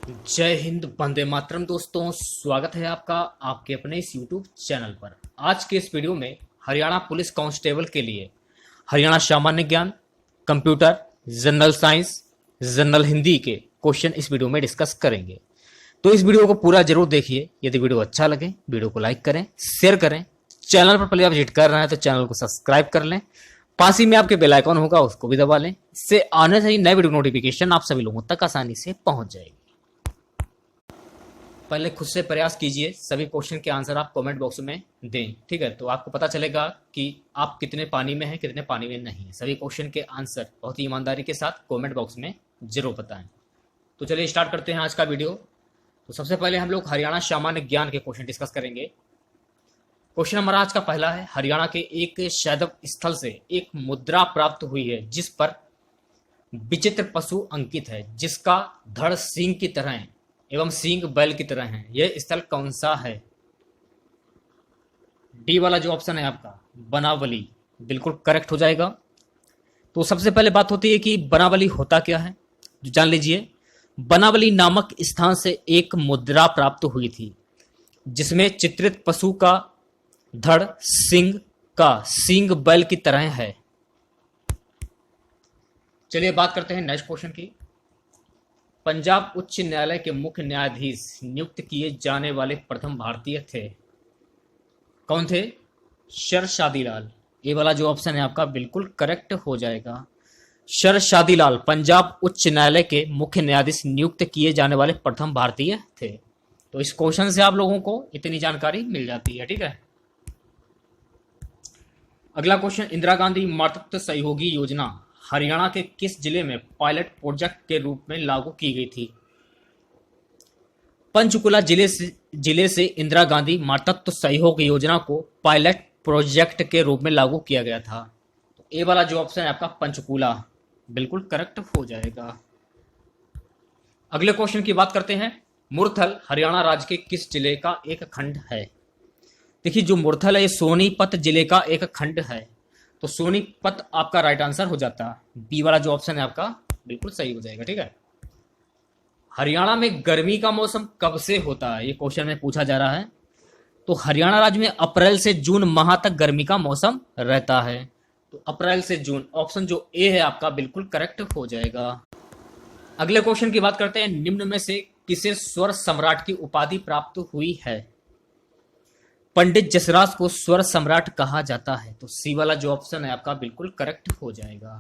जय हिंद, वंदे मातरम। दोस्तों, स्वागत है आपका आपके अपने इस YouTube चैनल पर। आज के इस वीडियो में हरियाणा पुलिस कांस्टेबल के लिए हरियाणा सामान्य ज्ञान, computer, general science, general Hindi के क्वेश्चन इस वीडियो में डिस्कस करेंगे। तो इस वीडियो को पूरा जरूर देखिए। यदि वीडियो अच्छा लगे वीडियो को लाइक करें, शेयर करें। चैनल पर पहले आप विजिट कर रहे हैं तो चैनल को सब्सक्राइब कर लें। पास ही में आपके बेल आइकन होगा, उसको भी दबा लें। इससे आने से नए वीडियो नोटिफिकेशन आप सभी लोगों तक आसानी से पहुंच जाएगी। पहले खुद से प्रयास कीजिए, सभी क्वेश्चन के आंसर आप कमेंट बॉक्स में दें, ठीक है। तो आपको पता चलेगा कि आप कितने पानी में हैं, कितने पानी में नहीं है। सभी क्वेश्चन के आंसर बहुत ही ईमानदारी के साथ कमेंट बॉक्स में जरूर बताएं। तो चलिए स्टार्ट करते हैं आज का वीडियो। तो सबसे पहले हम लोग हरियाणा सामान्य ज्ञान के क्वेश्चन डिस्कस करेंगे। क्वेश्चन हमारा आज का पहला है, हरियाणा के एक शैदव स्थल से एक मुद्रा प्राप्त हुई है जिस पर विचित्र पशु अंकित है, जिसका धड़ सिंह की तरह है एवं सींग बैल की तरह है। यह स्थल कौन सा है? डी वाला जो ऑप्शन है आपका, बनावली, बिल्कुल करेक्ट हो जाएगा। तो सबसे पहले बात होती है कि बनावली होता क्या है, जो जान लीजिए। बनावली नामक स्थान से एक मुद्रा प्राप्त हुई थी जिसमें चित्रित पशु का धड़ सिंह का सींग बैल की तरह है। चलिए बात करते हैं नेक्स्ट क्वेश्चन की। पंजाब उच्च न्यायालय के मुख्य न्यायाधीश नियुक्त किए जाने वाले प्रथम भारतीय थे। कौन थे? सर शादीलाल। ये वाला जो ऑप्शन है आपका बिल्कुल करेक्ट हो जाएगा। सर शादीलाल पंजाब उच्च न्यायालय के मुख्य न्यायाधीश नियुक्त किए जाने वाले प्रथम भारतीय थे। तो इस क्वेश्चन से आप लोगों को इतनी जानकारी मिल जाती है, ठीक है। अगला क्वेश्चन, इंदिरा गांधी मातृत्व सहयोगी योजना हरियाणा के किस जिले में पायलट प्रोजेक्ट के रूप में लागू की गई थी? पंचकुला जिले से इंदिरा गांधी मातृत्व सहयोग योजना को पायलट प्रोजेक्ट के रूप में लागू किया गया था। तो ए वाला जो ऑप्शन है आपका पंचकुला, बिल्कुल करेक्ट हो जाएगा। अगले क्वेश्चन की बात करते हैं। मुरथल हरियाणा राज्य के किस जिले का एक खंड है? देखिए, जो मुरथल है ये सोनीपत जिले का एक खंड है। तो सोनीपत आपका राइट आंसर हो जाता है। बी वाला जो ऑप्शन है आपका बिल्कुल सही हो जाएगा, ठीक है। हरियाणा में गर्मी का मौसम कब से होता है, ये क्वेश्चन में पूछा जा रहा है। तो हरियाणा राज्य में अप्रैल से जून माह तक गर्मी का मौसम रहता है। तो अप्रैल से जून, ऑप्शन जो ए है आपका बिल्कुल करेक्ट हो जाएगा। अगले क्वेश्चन की बात करते हैं। निम्न में से किसे स्वर सम्राट की उपाधि प्राप्त हुई है? पंडित जसराज को स्वर सम्राट कहा जाता है। तो सी वाला जो ऑप्शन है आपका बिल्कुल करेक्ट हो जाएगा।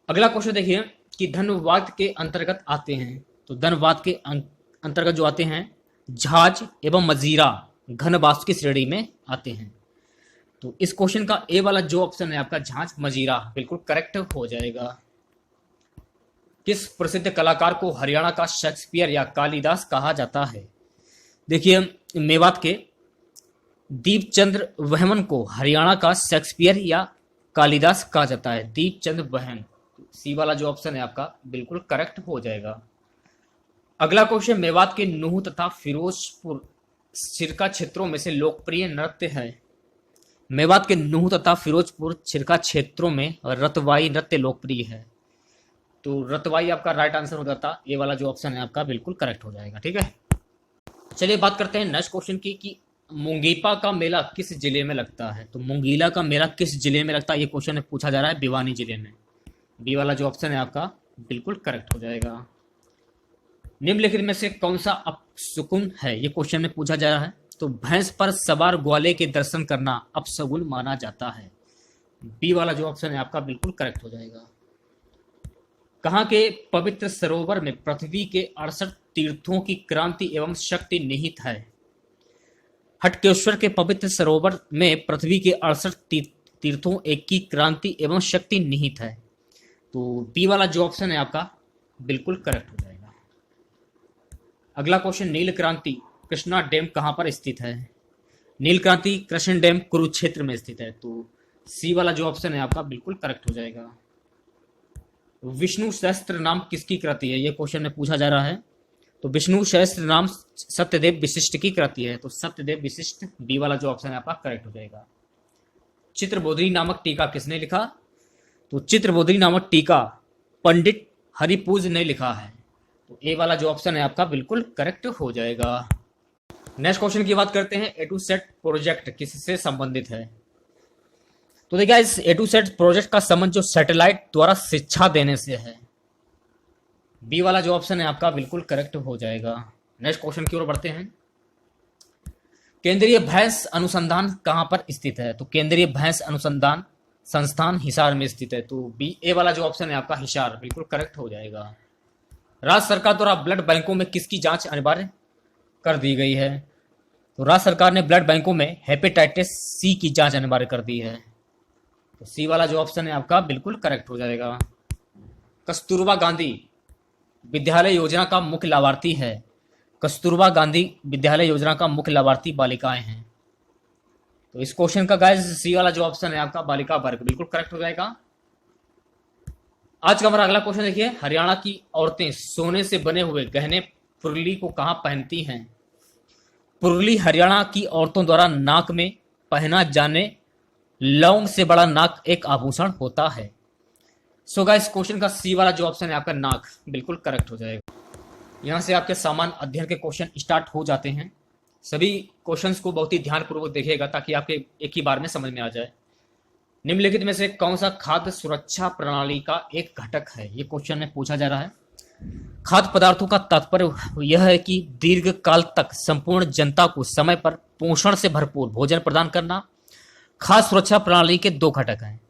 अगला क्वेश्चन देखिए कि धनवाद के अंतर्गत आते हैं। तो धनवाद के अंतर्गत जो आते हैं जहाज एवं मजीरा घन वास्तु की श्रेणी में आते हैं। तो इस क्वेश्चन का ए वाला जो ऑप्शन है आपका जहाज मजीरा, बिल्कुल करेक्ट हो जाएगा। किस प्रसिद्ध कलाकार को हरियाणा का शेक्सपियर या कालिदास कहा जाता है? देखिए, मेवात के दीपचंद्र वहमन को हरियाणा का शेक्सपियर या कालिदास कहा जाता है। दीपचंद्र वहन, सी वाला जो ऑप्शन है आपका बिल्कुल करेक्ट हो जाएगा। अगला क्वेश्चन, मेवात के नूह तथा फिरोजपुर छिरका क्षेत्रों में से लोकप्रिय नृत्य है। मेवात के नूह तथा फिरोजपुर छिरका क्षेत्रों में रतवाई नृत्य लोकप्रिय है। तो रतवाई आपका राइट आंसर हो जाता। ये वाला जो ऑप्शन है आपका बिल्कुल करेक्ट हो जाएगा, ठीक है। चलिए बात करते हैं नेक्स्ट क्वेश्चन की कि मुंगीपा का मेला किस जिले में लगता है? तो मुंगीला का मेला किस जिले में लगता है, ये क्वेश्चन में पूछा जा रहा है। भिवानी जिले में। बी वाला जो ऑप्शन है आपका बिल्कुल करेक्ट हो जाएगा। निम्नलिखित में से कौन सा अपशकुन है, ये क्वेश्चन में पूछा जा रहा है। तो भैंस पर सवार ग्वाले के दर्शन करना अपशगुन माना जाता है। बी वाला जो ऑप्शन है आपका बिल्कुल करेक्ट हो जाएगा। कहाँ के पवित्र सरोवर में पृथ्वी के 68 तीर्थों की क्रांति एवं शक्ति निहित है? हटकेश्वर के पवित्र सरोवर में पृथ्वी के 68 तीर्थों की क्रांति एवं शक्ति निहित है। तो बी वाला जो ऑप्शन है आपका बिल्कुल करेक्ट हो जाएगा। अगला क्वेश्चन, नील क्रांति कृष्णा डैम कहाँ पर स्थित है? नील क्रांति कृष्ण डैम कुरुक्षेत्र में स्थित है। तो सी वाला जो ऑप्शन है आपका बिल्कुल करेक्ट हो जाएगा। विष्णु सहस्त्र नाम किसकी कृति है, ये क्वेश्चन में पूछा जा रहा है। तो विष्णु सहस्त्र नाम सत्यदेव विशिष्ट की कृति है। तो सत्यदेव विशिष्ट, बी वाला जो ऑप्शन है आपका करेक्ट हो जाएगा। चित्रबोधिनी नामक टीका किसने लिखा? तो चित्रबोधिनी नामक टीका पंडित हरिपूज ने लिखा है। तो ए वाला जो ऑप्शन है आपका बिल्कुल करेक्ट हो जाएगा। नेक्स्ट क्वेश्चन की बात करते हैं, ए टू सेट प्रोजेक्ट किससे संबंधित है? तो देखिए इस ए टू सेट प्रोजेक्ट का संबंध जो सैटेलाइट द्वारा शिक्षा देने से है। बी वाला जो ऑप्शन है आपका बिल्कुल करेक्ट हो जाएगा। नेक्स्ट क्वेश्चन की ओर बढ़ते हैं, केंद्रीय भैंस अनुसंधान कहां पर स्थित है? तो केंद्रीय भैंस अनुसंधान संस्थान हिसार में स्थित है। तो बी ए वाला जो ऑप्शन है आपका हिसार बिल्कुल करेक्ट हो जाएगा। राज्य सरकार द्वारा ब्लड बैंकों में किसकी जांच अनिवार्य कर दी गई है? तो राज्य सरकार ने ब्लड बैंकों में हेपेटाइटिस सी की जांच अनिवार्य कर दी है। तो सी वाला जो ऑप्शन है आपका बिल्कुल करेक्ट हो जाएगा। कस्तूरबा गांधी विद्यालय योजना का मुख्य लाभार्थी है। कस्तूरबा गांधी विद्यालय योजना का मुख्य लाभार्थी बालिकाएं हैं। तो इस क्वेश्चन का गाइस सी वाला जो ऑप्शन है आपका बालिका वर्ग बिल्कुल करेक्ट हो जाएगा। आज का हमारा अगला क्वेश्चन देखिए, हरियाणा की औरतें सोने से बने हुए गहने पुरली को कहां पहनती हैं? पुरली हरियाणा की औरतों द्वारा नाक में पहना जाने लौंग से बड़ा नाक एक आभूषण होता है। सो गाइस क्वेश्चन का सी वाला जो ऑप्शन है आपका नाक बिल्कुल करेक्ट हो जाएगा। यहां से आपके सामान्य अध्ययन के क्वेश्चन स्टार्ट हो जाते हैं। सभी क्वेश्चंस को बहुत ही ध्यानपूर्वक देखिएगा ताकि आपके एक ही बार में समझ में आ जाए। निम्नलिखित में से कौन सा खाद्य सुरक्षा प्रणाली का एक घटक है? ये क्वेश्चन में पूछा जा रहा है। खाद्य पदार्थों का तात्पर्य यह है कि दीर्घ काल तक संपूर्ण जनता को समय पर पोषण से भरपूर भोजन प्रदान करना। खाद्य सुरक्षा प्रणाली के दो घटक हैं,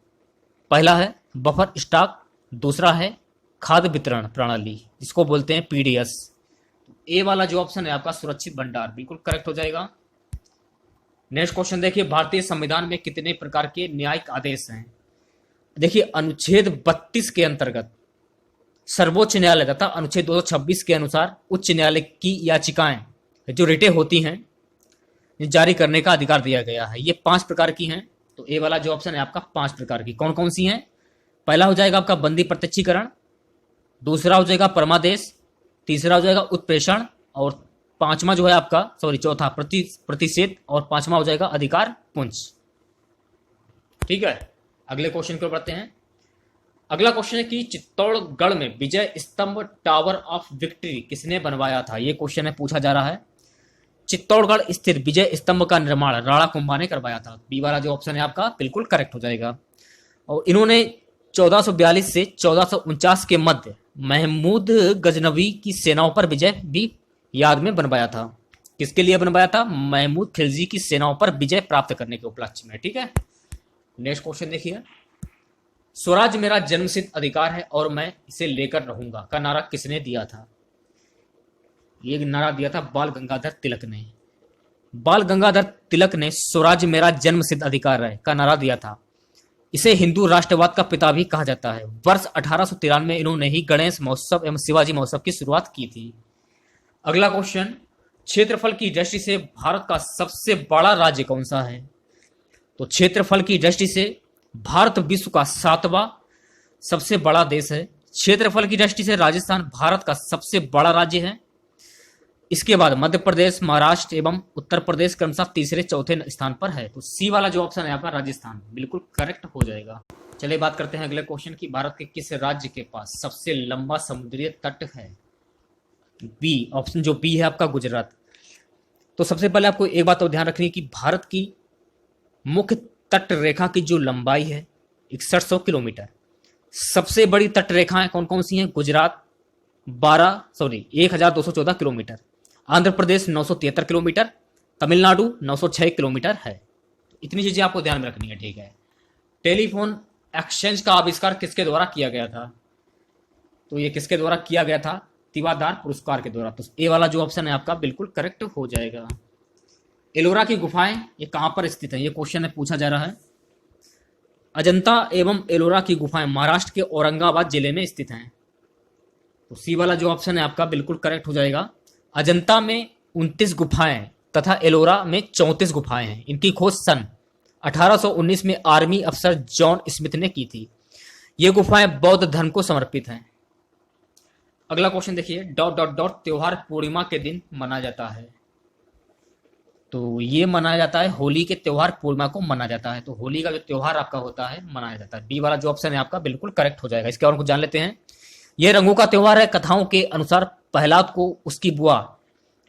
पहला है बफर स्टॉक, दूसरा है खाद्य वितरण प्रणाली, जिसको बोलते हैं पीडीएस। ए वाला जो ऑप्शन है आपका सुरक्षित भंडार बिल्कुल करेक्ट हो जाएगा। नेक्स्ट क्वेश्चन देखिए, भारतीय संविधान में कितने प्रकार के न्यायिक आदेश हैं? देखिए अनुच्छेद 32 के अंतर्गत सर्वोच्च न्यायालय तथा अनुच्छेद 226 के अनुसार उच्च न्यायालय की याचिकाएं जो रिटें होती हैं जारी करने का अधिकार दिया गया है। ये 5 प्रकार की हैं। तो ए वाला जो ऑप्शन है आपका 5 प्रकार की कौन कौन सी हैं? पहला हो जाएगा आपका बंदी प्रत्यक्षीकरण, दूसरा हो जाएगा परमादेश, तीसरा हो जाएगा उत्प्रेषण, और पांचवा जो है आपका चौथा प्रतिषेध, और पांचवा हो जाएगा अधिकार पुंज। ठीक है, अगले क्वेश्चन की ओर बढ़ते हैं। अगला क्वेश्चन है कि चित्तौड़गढ़ में विजय स्तंभ टावर ऑफ विक्ट्री किसने बनवाया था? ये क्वेश्चन है पूछा जा रहा है। चित्तौड़गढ़ स्थित विजय स्तंभ का निर्माण राणा कुंभा ने करवाया था। बी वाला जो ऑप्शन है आपका बिल्कुल करेक्ट हो जाएगा। और इन्होंने 1442 से 1449 के मध्य महमूद गजनवी की सेनाओं पर विजय भी याद में बनवाया था। किसके लिए बनवाया था? महमूद खिलजी की सेनाओं पर विजय प्राप्त करने के उपलक्ष्य में। ठीक है, नेक्स्ट क्वेश्चन देखिए, स्वराज मेरा जन्मसिद्ध अधिकार है और मैं इसे लेकर रहूंगा का नारा किसने दिया था? ये नारा दिया था बाल गंगाधर तिलक ने। बाल गंगाधर तिलक ने स्वराज मेरा जन्मसिद्ध अधिकार है का नारा दिया था। इसे हिंदू राष्ट्रवाद का पिता भी कहा जाता है। वर्ष 1893 में इन्होंने ही गणेश महोत्सव एवं शिवाजी महोत्सव की शुरुआत की थी। अगला क्वेश्चन, क्षेत्रफल की दृष्टि से भारत का सबसे बड़ा राज्य कौन सा है? तो क्षेत्रफल की दृष्टि से भारत विश्व का 7वां सबसे बड़ा देश है। क्षेत्रफल की दृष्टि से राजस्थान भारत का सबसे बड़ा राज्य है। इसके बाद मध्य प्रदेश, महाराष्ट्र एवं उत्तर प्रदेश क्रमशः तीसरे चौथे स्थान पर है। तो सी वाला जो ऑप्शन है आपका राजस्थान बिल्कुल करेक्ट हो जाएगा। चलिए बात करते हैं अगले क्वेश्चन की, भारत के किस राज्य के पास सबसे लंबा समुद्री तट है? बी ऑप्शन जो बी है आपका गुजरात। तो सबसे पहले आपको एक बात तो ध्यान रखनी है कि भारत की मुख्य तट रेखा की जो लंबाई है 6100 किलोमीटर। सबसे बड़ी तट रेखाएं कौन कौन सी हैं? Gujarat 1214 kilometre, Andhra Pradesh 973 kilometre, Tamil Nadu 906 kilometre है। तो इतनी चीजें आपको ध्यान में रखनी है। ठीक है, टेलीफोन एक्सचेंज का आविष्कार किसके द्वारा किया गया था? तो ये किसके द्वारा किया गया था? तिवादार पुरस्कार के द्वारा। तो ए वाला जो ऑप्शन है आपका बिल्कुल करेक्ट हो जाएगा। एलोरा की गुफाएं ये कहां पर स्थित है? ये क्वेश्चन है पूछा जा रहा है। अजंता एवं एलोरा की गुफाएं महाराष्ट्र के औरंगाबाद जिले में स्थित हैं। तो सी वाला जो ऑप्शन है आपका बिल्कुल करेक्ट हो जाएगा। अजंता में 29 गुफाएं तथा एलोरा में 34 गुफाएं हैं। इनकी खोज सन 1819 में आर्मी अफसर जॉन स्मिथ ने की थी। ये गुफाएं बौद्ध धर्म को समर्पित हैं। अगला क्वेश्चन देखिए, डॉट डॉट डॉट त्योहार पूर्णिमा के दिन मनाया जाता है। तो ये मनाया जाता है होली के त्योहार पूर्णिमा को मनाया जाता है। तो होली का जो त्योहार आपका होता है मनाया जाता है। बी वाला जो ऑप्शन है आपका बिल्कुल करेक्ट हो जाएगा। इसके और कुछ जान लेते हैं। यह रंगों का त्योहार है। कथाओं के अनुसार प्रहलाद को उसकी बुआ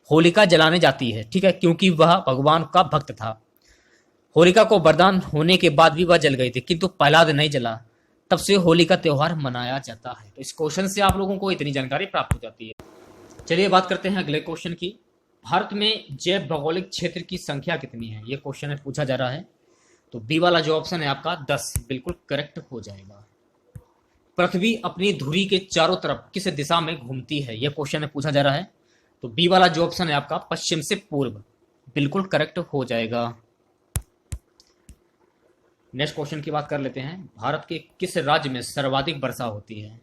होलिका जलाने जाती है, ठीक है, क्योंकि वह भगवान का भक्त था। होलिका को वरदान होने के बाद भी वह जल गई थी, किंतु प्रहलाद नहीं जला। तब से होली का त्योहार मनाया जाता है। तो इस क्वेश्चन से आप लोगों को इतनी जानकारी प्राप्त हो जाती है। चलिए बात करते हैं अगले क्वेश्चन की। भारत में जैव भौगोलिक क्षेत्र की संख्या कितनी है, ये क्वेश्चन है पूछा जा रहा है। तो बी वाला जो ऑप्शन है आपका 10 बिल्कुल करेक्ट हो जाएगा। पृथ्वी अपनी धुरी के चारों तरफ किस दिशा में घूमती है, यह क्वेश्चन है पूछा जा रहा है। तो बी वाला जो ऑप्शन है आपका पश्चिम से पूर्व बिल्कुल करेक्ट हो जाएगा। नेक्स्ट क्वेश्चन की बात कर लेते हैं। भारत के किस राज्य में सर्वाधिक वर्षा होती है?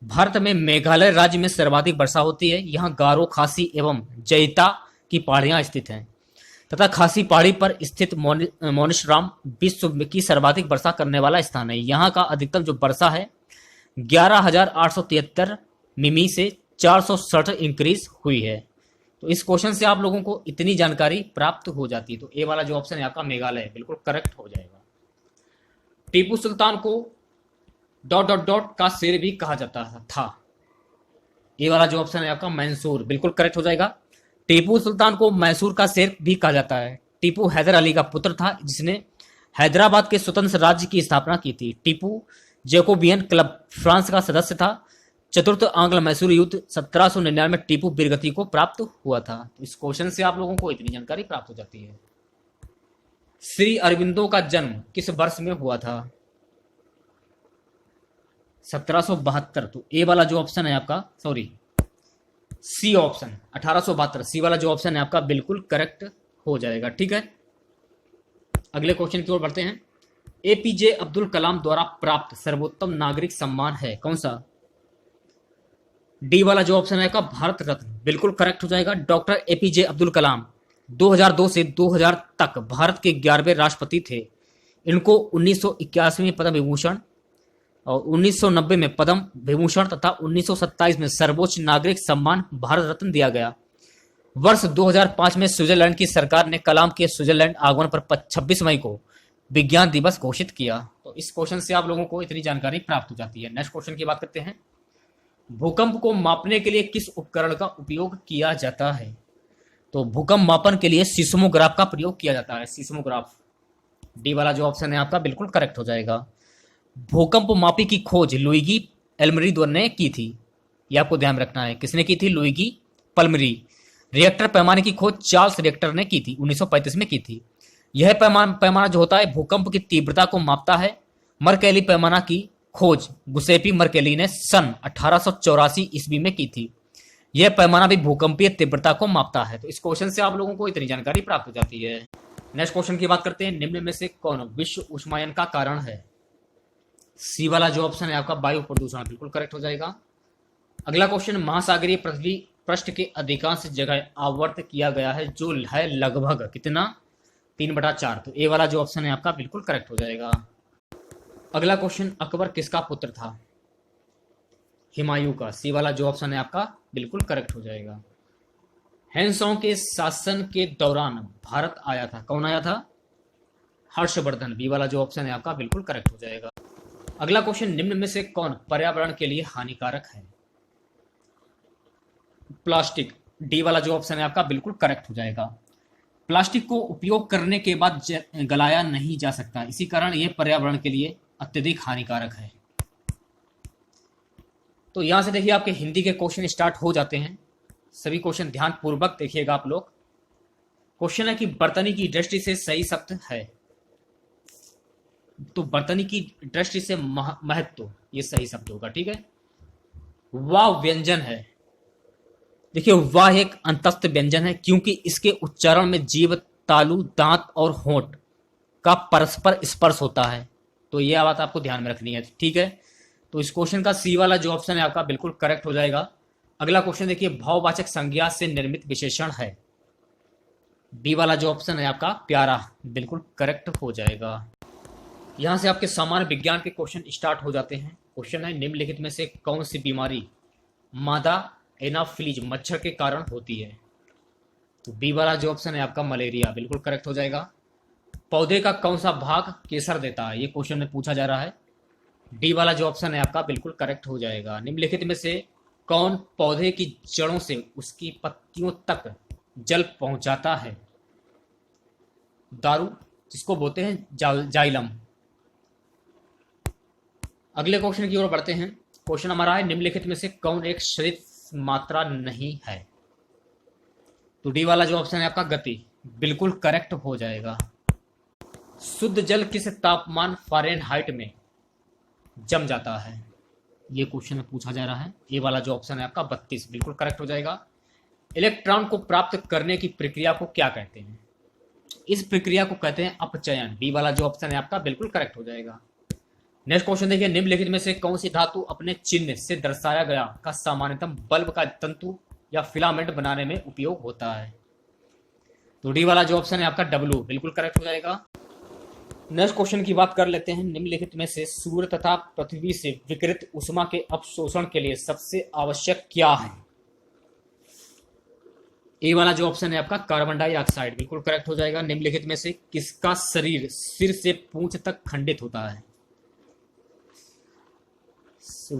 भारत में मेघालय राज्य में सर्वाधिक वर्षा होती है। यहाँ गारो, खासी एवं जैता की पहाड़ियां स्थित हैं तथा खासी पहाड़ी पर स्थित मोनिशराम विश्व की सर्वाधिक वर्षा करने वाला स्थान है। यहाँ का अधिकतम जो वर्षा है 11,873 मिमी से 467 इंक्रीज हुई है। तो इस क्वेश्चन से आप लोगों को इतनी जानकारी प्राप्त हो जाती है। तो ए वाला जो ऑप्शन है आपका मेघालय बिल्कुल करेक्ट हो जाएगा। टीपू सुल्तान को ... का शेर भी कहा जाता था। ये वाला जो ऑप्शन है आपका मैसूर बिल्कुल करेक्ट हो जाएगा। टीपू सुल्तान को मैसूर का शेर भी कहा जाता है। टीपू हैदर अली का पुत्र था जिसने हैदराबाद के स्वतंत्र राज्य की स्थापना की थी। टीपू जैकोबियन क्लब फ्रांस का सदस्य था। चतुर्थ आंग्ल मैसूर युद्ध 1799 में टीपू वीरगति को प्राप्त हुआ था। तो इस क्वेश्चन से आप लोगों को इतनी जानकारी प्राप्त हो जाती है। श्री अरविंदो का जन्म किस वर्ष में हुआ था? 1772। तो ए वाला जो ऑप्शन है आपका सी ऑप्शन 1872 सी वाला जो ऑप्शन है आपका बिल्कुल करेक्ट हो जाएगा। ठीक है, अगले क्वेश्चन की ओर बढ़ते हैं। एपीजे अब्दुल कलाम द्वारा प्राप्त सर्वोत्तम नागरिक सम्मान है कौन सा? डी वाला जो ऑप्शन है आपका भारत रत्न बिल्कुल करेक्ट हो जाएगा। डॉक्टर एपीजे अब्दुल कलाम 2002 से 2000 तक भारत के 11वें राष्ट्रपति थे। इनको 1981 में पद्म विभूषण और 1990 में पद्म विभूषण तथा 1927 में सर्वोच्च नागरिक सम्मान भारत रत्न दिया गया। वर्ष 2005 में स्विट्जरलैंड की सरकार ने कलाम के स्विट्जरलैंड आगमन पर 26 मई को विज्ञान दिवस घोषित किया। तो इस क्वेश्चन से आप लोगों को इतनी जानकारी प्राप्त हो जाती है। नेक्स्ट क्वेश्चन की बात करते हैं। भूकंप को मापने के लिए किस उपकरण का उपयोग किया जाता है? तो भूकंप मापन के लिए सीस्मोग्राफ का प्रयोग किया जाता है। सीस्मोग्राफ डी वाला जो ऑप्शन है आपका बिल्कुल करेक्ट हो जाएगा। भूकंप मापी की खोज लुइगी एल्मरी ने की थी। यह आपको ध्यान रखना है, किसने की थी? Luigi pulmonary. रिएक्टर पैमाने की खोज चार्ल्स रिएक्टर ने की थी, 1935 में की थी। यह पैमाना जो होता है भूकंप की तीव्रता को मापता है। मरकैली पैमाना की खोज गुसेपी मरकैली ने सन 1884 ईस्वी में की थी। यह पैमाना भी भूकंपीय तीव्रता को मापता है। तो इस क्वेश्चन से आप लोगों को इतनी जानकारी प्राप्त हो जाती है। नेक्स्ट क्वेश्चन की बात करते हैं। निम्न में से कौन विश्व उष्मायन का कारण है? सी वाला जो ऑप्शन है आपका वायु प्रदूषण बिल्कुल करेक्ट हो जाएगा। अगला क्वेश्चन। महासागरीय पृथ्वी पृष्ठ के अधिकांश जगह आवर्त किया गया है जो है लगभग कितना? 3/4। तो ए वाला जो ऑप्शन है आपका बिल्कुल करेक्ट हो जाएगा। अगला क्वेश्चन। अकबर किसका पुत्र था? हुमायूं का। सी वाला जो ऑप्शन है आपका बिल्कुल करेक्ट हो जाएगा। हैंसों के शासन के दौरान भारत आया था, कौन आया था? हर्षवर्धन। बी वाला जो ऑप्शन है आपका बिल्कुल करेक्ट हो जाएगा। अगला क्वेश्चन। निम्न में से कौन पर्यावरण के लिए हानिकारक है? प्लास्टिक। डी वाला जो ऑप्शन है आपका बिल्कुल करेक्ट हो जाएगा। प्लास्टिक को उपयोग करने के बाद गलाया नहीं जा सकता, इसी कारण यह पर्यावरण के लिए अत्यधिक हानिकारक है। तो यहां से देखिए आपके हिंदी के क्वेश्चन स्टार्ट हो जाते हैं। सभी क्वेश्चन ध्यान पूर्वक देखिएगा आप लोग। क्वेश्चन है कि बर्तनी की दृष्टि से सही शब्द है। तो बर्तनी की दृष्टि से महत्व ये सही शब्द होगा। ठीक है। वाह व्यंजन है। देखिए वाह एक अंतस्थ व्यंजन है क्योंकि इसके उच्चारण में जीभ, तालु, दांत और होंठ का परस्पर स्पर्श होता है। तो यह बात आपको ध्यान में रखनी है। ठीक है। तो इस क्वेश्चन का सी वाला जो ऑप्शन है आपका बिल्कुल करेक्ट हो जाएगा। अगला क्वेश्चन देखिए। भाववाचक संज्ञा से निर्मित विशेषण है। डी वाला जो ऑप्शन है आपका प्यारा बिल्कुल करेक्ट हो जाएगा। यहां से आपके सामान्य विज्ञान के क्वेश्चन स्टार्ट हो जाते हैं। क्वेश्चन है निम्नलिखित में से कौन सी बीमारी मादा एनाफिलीज मच्छर के कारण होती है? तो बी वाला जो ऑप्शन है आपका मलेरिया बिल्कुल करेक्ट हो जाएगा। पौधे का कौन सा भाग केसर देता है? ये क्वेश्चन में पूछा जा रहा है। डी वाला जो ऑप्शन है आपका बिल्कुल करेक्ट हो जाएगा। निम्नलिखित में से कौन पौधे की जड़ों से उसकी पत्तियों तक जल पहुंचाता है? दारू, जिसको बोलते हैं जाइलम। अगले क्वेश्चन की ओर बढ़ते हैं। क्वेश्चन हमारा है, निम्नलिखित में से कौन एक शरीर मात्रा नहीं है? तो डी वाला जो ऑप्शन है आपका गति, बिल्कुल करेक्ट हो जाएगा। शुद्ध जल किस तापमान फ़ारेनहाइट में जम जाता है? ये क्वेश्चन में पूछा जा रहा है। ए वाला जो ऑप्शन है आपका 32 बिल्कुल करेक्ट हो जाएगा। इलेक्ट्रॉन को प्राप्त करने की प्रक्रिया को क्या कहते हैं? इस प्रक्रिया को कहते हैं अपचयन। बी वाला जो ऑप्शन है आपका बिल्कुल करेक्ट हो जाएगा। नेक्स्ट क्वेश्चन देखिए, निम्नलिखित में से कौन सी धातु अपने चिन्ह से दर्शाया गया का सामान्यतम बल्ब का तंतु या फिलामेंट बनाने में उपयोग होता है? तो डी वाला जो ऑप्शन है आपका डब्ल्यू बिल्कुल करेक्ट हो जाएगा। नेक्स्ट क्वेश्चन की बात कर लेते हैं। निम्नलिखित में से सूर्य तथा पृथ्वी से विकिरित ऊष्मा के अवशोषण के लिए सबसे आवश्यक क्या है? ए वाला जो ऑप्शन है आपका कार्बन डाइऑक्साइड बिल्कुल करेक्ट हो जाएगा। निम्नलिखित में से किसका शरीर सिर से पूंछ तक खंडित होता है?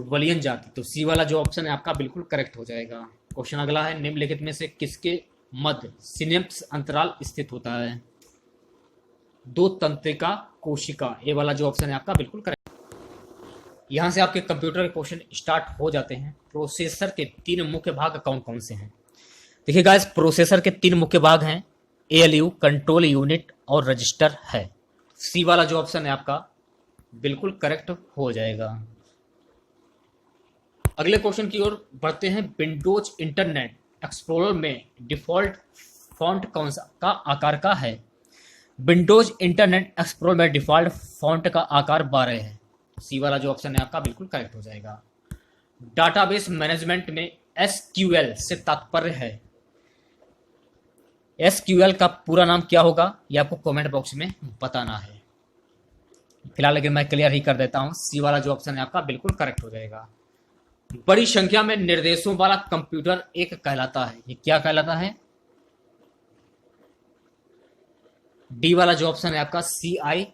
वलियन जाति। तो सी वाला जो ऑप्शन है आपका बिल्कुल करेक्ट हो जाएगा। क्वेश्चन अगला है, निम्नलिखित में से किसके मध्य सिनेप्स अंतराल स्थित होता है? दो तंत्रिका कोशिका। ए वाला जो ऑप्शन है आपका बिल्कुल करेक्ट। यहां से आपके कंप्यूटर के क्वेश्चन स्टार्ट हो जाते हैं। प्रोसेसर के 3 मुख्य भाग कौन कौन से हैं? देखिए गाइस, प्रोसेसर के 3 मुख्य भाग हैं, एएलयू, कंट्रोल यूनिट और रजिस्टर है। सी वाला जो ऑप्शन है आपका बिल्कुल करेक्ट हो जाएगा। अगले क्वेश्चन की ओर बढ़ते हैं। विंडोज इंटरनेट एक्सप्लोरर में डिफॉल्ट फॉन्ट कौन सा का आकार का है? विंडोज इंटरनेट एक्सप्लोरर में डिफॉल्ट फॉन्ट का आकार 12 है। सी वाला जो ऑप्शन है आपका बिल्कुल करेक्ट हो जाएगा। डाटाबेस मैनेजमेंट में एसक्यूएल से तात्पर्य है? एसक्यूएल का पूरा नाम क्या होगा ये आपको कमेंट बॉक्स में बताना है। फिलहाल लेकिन मैं क्लियर ही कर देता हूं। सी वाला जो ऑप्शन है आपका बिल्कुल करेक्ट हो जाएगा। बड़ी संख्या में निर्देशों वाला कंप्यूटर एक कहलाता है। ये क्या कहलाता है? डी वाला जो ऑप्शन है आपका CISC।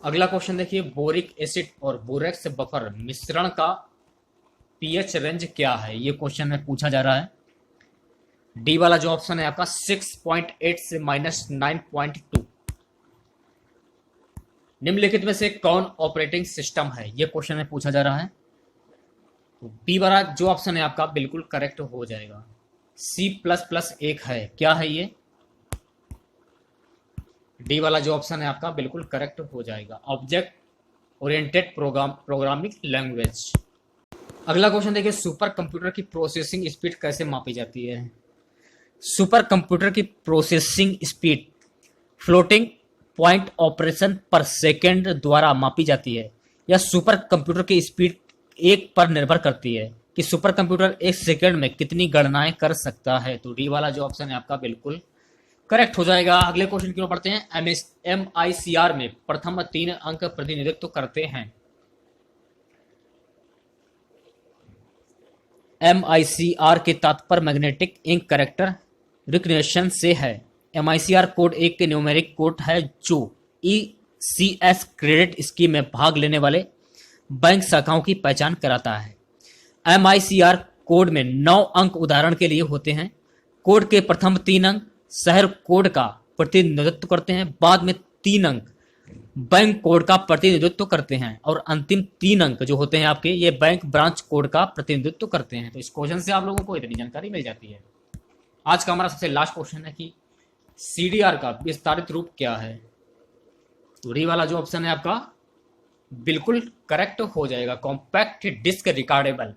अगला क्वेश्चन देखिए, बोरिक एसिड और बोरेक्स बफर मिश्रण का पीएच रेंज क्या है? ये क्वेश्चन में पूछा जा रहा है। डी वाला जो ऑप्शन है आपका 6.8 से -9.2। निम्नलिखित में से कौन ऑपरेटिंग सिस्टम है? यह क्वेश्चन में पूछा जा रहा है। तो बी वाला जो ऑप्शन है आपका बिल्कुल करेक्ट हो जाएगा। C++ एक है, क्या है ये? डी वाला जो ऑप्शन है आपका बिल्कुल करेक्ट हो जाएगा। Object oriented programming language. अगला क्वेश्चन देखिए, सुपर कंप्यूटर की प्रोसेसिंग स्पीड कैसे मापी जाती है? सुपर कंप्यूटर की processing speed floating point operation पर सेकेंड द्वारा मापी जाती है। यह सुपर कंप्यूटर की स्पीड एक पर निर्भर करती है कि सुपर कंप्यूटर एक सेकेंड में कितनी गणनाएं कर सकता है। तो डी वाला जो ऑप्शन है आपका बिल्कुल करेक्ट हो जाएगा। अगले क्वेश्चन की ओर बढ़ते हैं। MICR में प्रथम 3 अंक प्रतिनिधित्व करते हैं। MICR के तात्पर्य मैग्नेटिक इंक कैरेक्टर रिकग्निशन से है। MICR कोड एक के न्यूमेरिक कोड है जो ECS क्रेडिट स्कीम में भाग लेने वाले बैंक शाखाओं की पहचान कराता है। MICR कोड में 9 अंक उदाहरण के लिए होते हैं। कोड के प्रथम 3 अंक शहर कोड का प्रतिनिधित्व करते हैं, बाद में 3 अंक बैंक कोड का प्रतिनिधित्व करते हैं और अंतिम 3 अंक जो होते हैं आपके ये बैंक ब्रांच कोड का प्रतिनिधित्व करते हैं। तो इस क्वेश्चन से आप लोगों को इतनी जानकारी मिल जाती है। आज का हमारा सबसे लास्ट क्वेश्चन है कि CDR का विस्तारित रूप क्या है? तो डी वाला जो ऑप्शन है आपका बिल्कुल करेक्ट हो जाएगा। Compact disc recordable